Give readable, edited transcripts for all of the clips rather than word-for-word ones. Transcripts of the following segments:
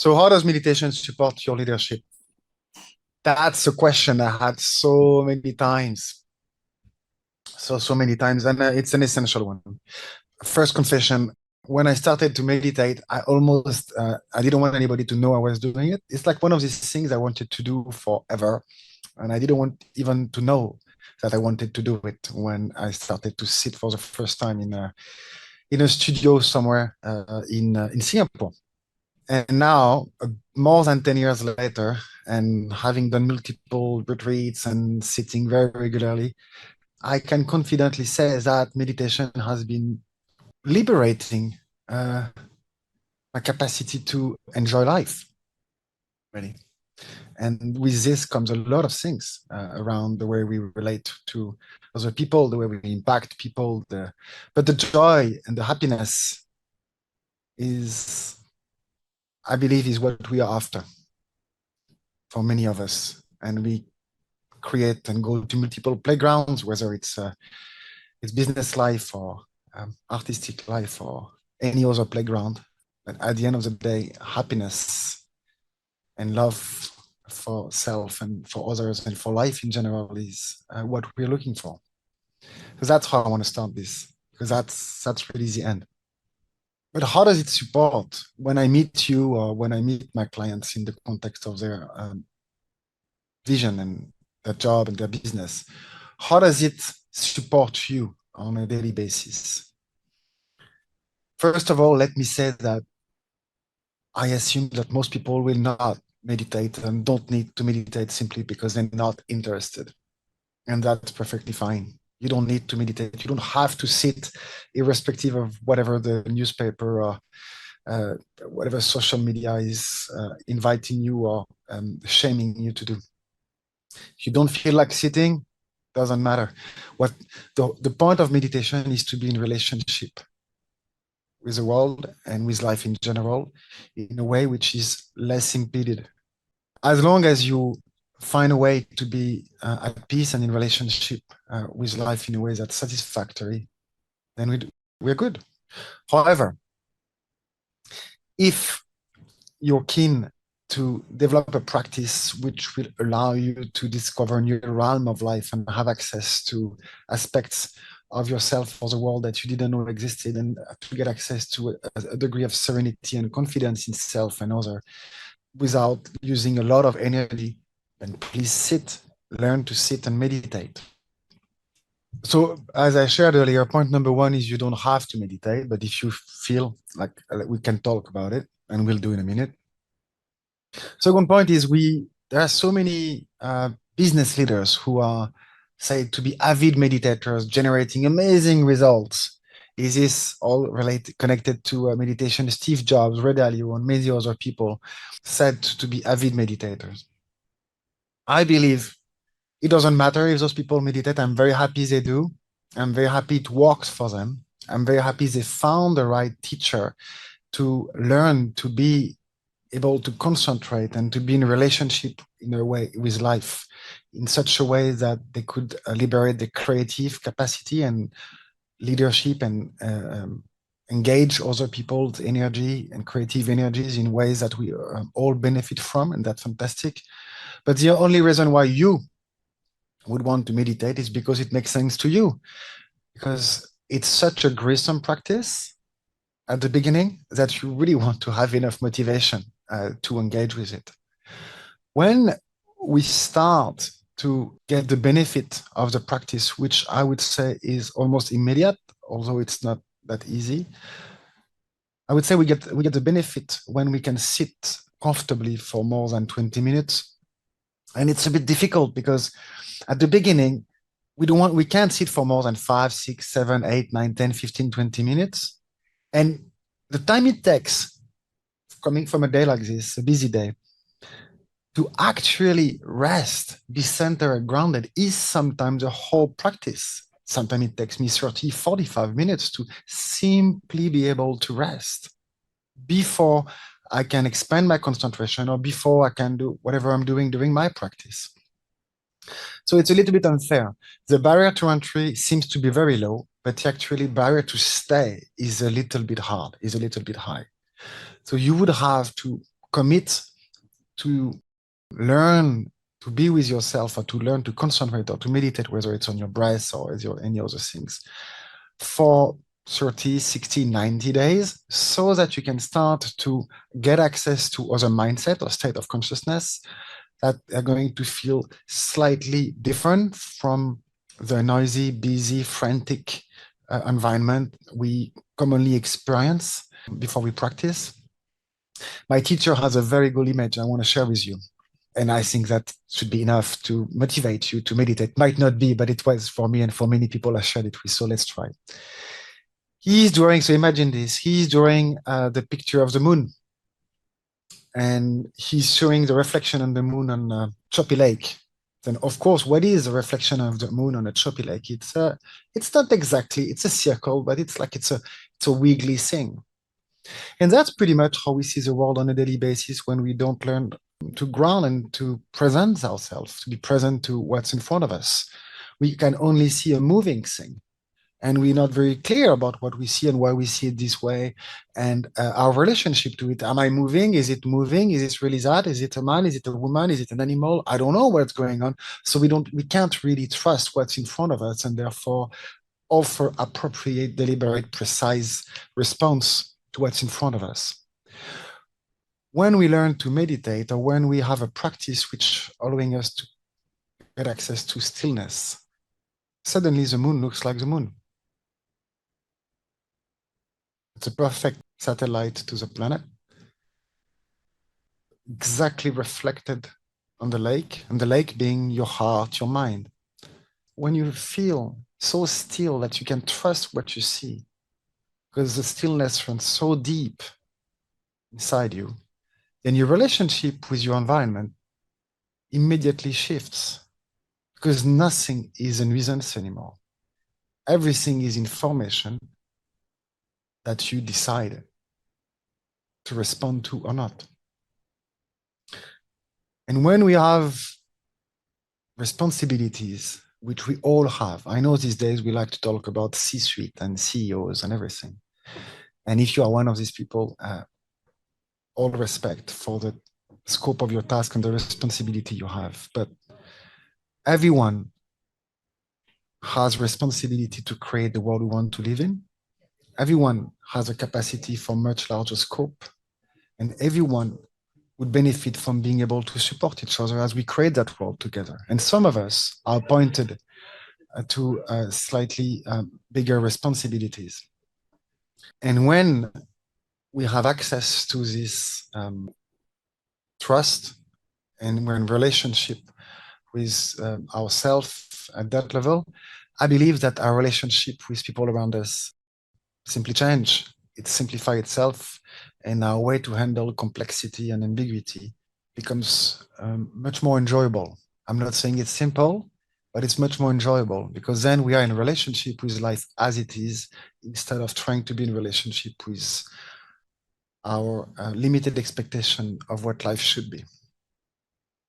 So how does meditation support your leadership? That's a question I had so many times. So many times, and it's an essential one. First confession, when I started to meditate, I didn't want anybody to know I was doing it. It's like one of these things I wanted to do forever, and I didn't want even to know that I wanted to do it when I started to sit for the first time in a studio somewhere in Singapore. And now, more than 10 years later, and having done multiple retreats and sitting very regularly, I can confidently say that meditation has been liberating my capacity to enjoy life, really. And with this comes a lot of things around the way we relate to other people, the way we impact people. But the joy and the happiness is, I believe, is what we are after for many of us. And we create and go to multiple playgrounds, whether it's business life or artistic life or any other playground. But at the end of the day, happiness and love for self and for others and for life in general is what we're looking for. Because that's how I want to start this, because that's really the end. But how does it support when I meet you or when I meet my clients in the context of their vision and their job and their business? How does it support you on a daily basis? First of all, let me say that I assume that most people will not meditate and don't need to meditate simply because they're not interested. And that's perfectly fine. You don't need to meditate. You don't have to sit, irrespective of whatever the newspaper or whatever social media is inviting you or shaming you to do. If you don't feel like sitting, doesn't matter. What the point of meditation is to be in relationship with the world and with life in general in a way which is less impeded. As long as you find a way to be at peace and in relationship with life in a way that's satisfactory, then we're good. However, if you're keen to develop a practice which will allow you to discover a new realm of life and have access to aspects of yourself or the world that you didn't know existed, and to get access to a degree of serenity and confidence in self and other without using a lot of energy, then please learn to sit and meditate. So as I shared earlier, point number one is you don't have to meditate, but if you feel like we can talk about it, and we'll do in a minute. Second point is there are so many business leaders who are said to be avid meditators, generating amazing results. Is this all connected to meditation? Steve Jobs, Ray Dalio, and many other people said to be avid meditators. I believe it doesn't matter if those people meditate. I'm very happy they do. I'm very happy it works for them. I'm very happy they found the right teacher to learn to be able to concentrate and to be in a relationship in a way with life in such a way that they could liberate the creative capacity and leadership and engage other people's energy and creative energies in ways that we all benefit from, and that's fantastic. But the only reason why you would want to meditate is because it makes sense to you, because it's such a gruesome practice at the beginning that you really want to have enough motivation to engage with it. When we start to get the benefit of the practice, which I would say is almost immediate, although it's not that easy, I would say we get the benefit when we can sit comfortably for more than 20 minutes. And it's a bit difficult because at the beginning, we can't sit for more than 5, 6, 7, 8, 9, 10, 15, 20 minutes. And the time it takes coming from a day like this, a busy day, to actually rest, be centered and grounded is sometimes a whole practice. Sometimes it takes me 30, 45 minutes to simply be able to rest before I can expand my concentration or before I can do whatever I'm doing during my practice. So it's a little bit unfair. The barrier to entry seems to be very low, but the actually barrier to stay is a little bit hard, is a little bit high. So you would have to commit to learn to be with yourself or to learn to concentrate or to meditate, whether it's on your breath or any other things, for 30, 60, 90 days, so that you can start to get access to other mindset or state of consciousness that are going to feel slightly different from the noisy, busy, frantic environment we commonly experience before we practice. My teacher has a very good image I want to share with you. And I think that should be enough to motivate you to meditate. Might not be, but it was for me and for many people I shared it with. So let's try. He's drawing, so imagine this. He's drawing the picture of the moon. And he's showing the reflection on the moon on a choppy lake. Then, of course, what is the reflection of the moon on a choppy lake? It's not exactly, it's a circle, but it's a wiggly thing. And that's pretty much how we see the world on a daily basis when we don't learn to ground and to present ourselves, to be present to what's in front of us. We can only see a moving thing. And we're not very clear about what we see and why we see it this way and our relationship to it. Am I moving? Is it moving? Is it really that? Is it a man? Is it a woman? Is it an animal? I don't know what's going on. So we can't really trust what's in front of us and therefore offer appropriate, deliberate, precise response to what's in front of us. When we learn to meditate or when we have a practice which allowing us to get access to stillness, suddenly the moon looks like the moon. It's a perfect satellite to the planet, exactly reflected on the lake, and the lake being your heart, your mind. When you feel so still that you can trust what you see, because the stillness runs so deep inside you, then your relationship with your environment immediately shifts, because nothing is a nuisance anymore. Everything is information that you decide to respond to or not. And when we have responsibilities, which we all have, I know these days we like to talk about C-suite and CEOs and everything. And if you are one of these people, all respect for the scope of your task and the responsibility you have. But everyone has responsibility to create the world we want to live in. Everyone has a capacity for much larger scope, and everyone would benefit from being able to support each other as we create that world together. And some of us are appointed to slightly bigger responsibilities. And when we have access to this trust and we're in relationship with ourselves at that level, I believe that our relationship with people around us simply change. It simplifies itself, and our way to handle complexity and ambiguity becomes much more enjoyable. I'm not saying it's simple, but it's much more enjoyable because then we are in a relationship with life as it is instead of trying to be in relationship with our limited expectation of what life should be.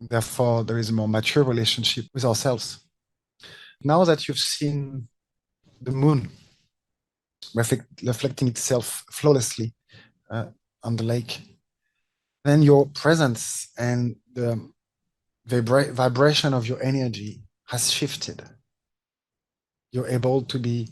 Therefore, there is a more mature relationship with ourselves. Now that you've seen the moon reflecting itself flawlessly on the lake, then your presence and the vibration of your energy has shifted. You're able to be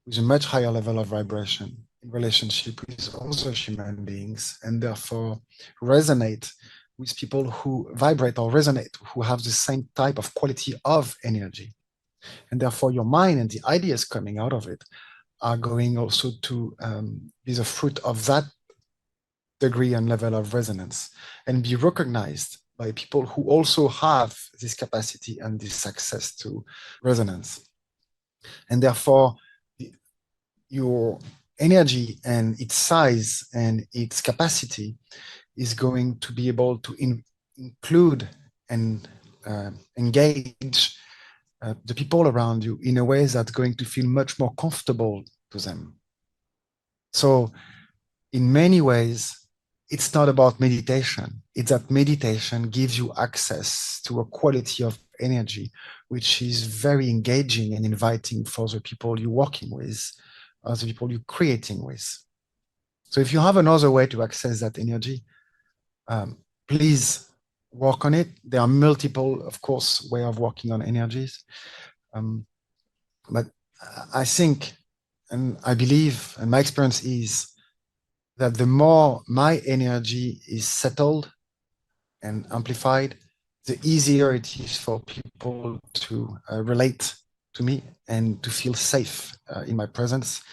with a much higher level of vibration in relationship with other human beings and therefore resonate with people who vibrate or resonate, who have the same type of quality of energy. And therefore your mind and the ideas coming out of it are going also to be the fruit of that degree and level of resonance and be recognized by people who also have this capacity and this access to resonance. And therefore, your energy and its size and its capacity is going to be able to include and engage the people around you in a way that's going to feel much more comfortable to them. So in many ways, it's not about meditation. It's that meditation gives you access to a quality of energy, which is very engaging and inviting for the people you're working with, or the people you're creating with. So if you have another way to access that energy, Please work on it. There are multiple, of course, way of working on energies. Um, but I think, and I believe, and my experience is that the more my energy is settled and amplified, the easier it is for people to relate to me and to feel safe in my presence,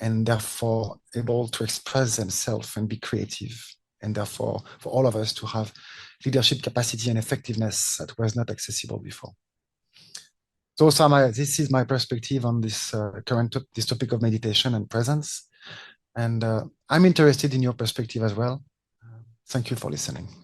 and therefore able to express themselves and be creative. And therefore, for all of us to have leadership capacity and effectiveness that was not accessible before. So, this is my perspective on this topic of meditation and presence. And I'm interested in your perspective as well. Thank you for listening.